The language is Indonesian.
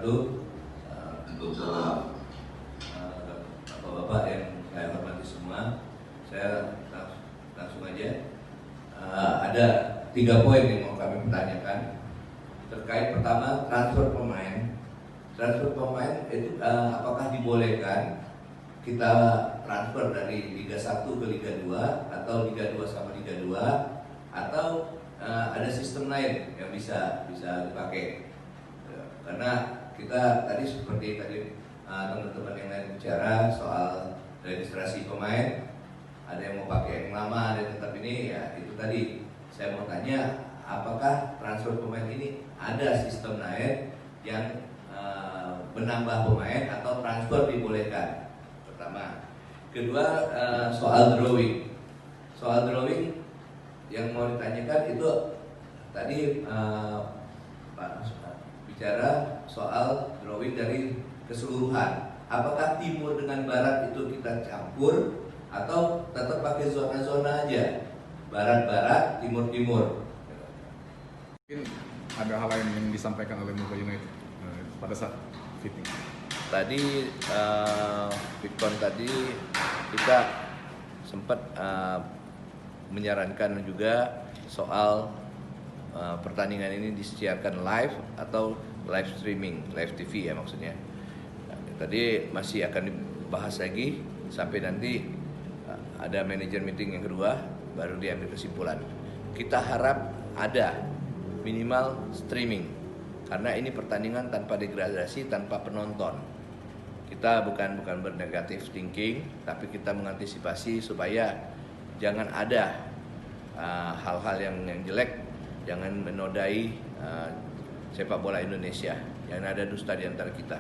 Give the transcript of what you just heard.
wabarakatuh. Bapak-bapak yang saya hormati semua, saya langsung aja. Ada 3 poin yang mau kami pertanyakan. Terkait pertama, transfer pemain. Transfer pemain itu apakah dibolehkan kita transfer dari Liga 1 ke Liga 2 atau Liga 2 sama Liga 2, atau ada sistem lain yang bisa dipakai? Karena kita tadi seperti teman-teman yang lain bicara soal registrasi pemain, ada yang mau pakai yang lama, ada yang tetap ini, ya itu tadi saya mau tanya, apakah transfer pemain ini ada sistem lain yang menambah pemain atau transfer dibolehkan? Pertama. Kedua, soal drawing yang mau ditanyakan itu tadi Pak bicara soal drawing dari keseluruhan. Apakah timur dengan barat itu kita campur atau tetap pakai zona-zona aja? Barat-barat, timur-timur. Mungkin ada hal lain yang disampaikan oleh Muka United pada saat fitting. Tadi Bitcoin tadi kita sempat menyarankan juga soal pertandingan ini disiarkan live atau live streaming, live TV ya maksudnya. Tadi masih akan dibahas lagi sampai nanti ada manajer meeting yang kedua baru diambil kesimpulan. Kita harap ada minimal streaming karena ini pertandingan tanpa degradasi, tanpa penonton. Kita bukan bernegatif thinking, tapi kita mengantisipasi supaya jangan ada hal-hal yang jelek, jangan menodai sepak bola Indonesia, jangan ada dusta di antara kita.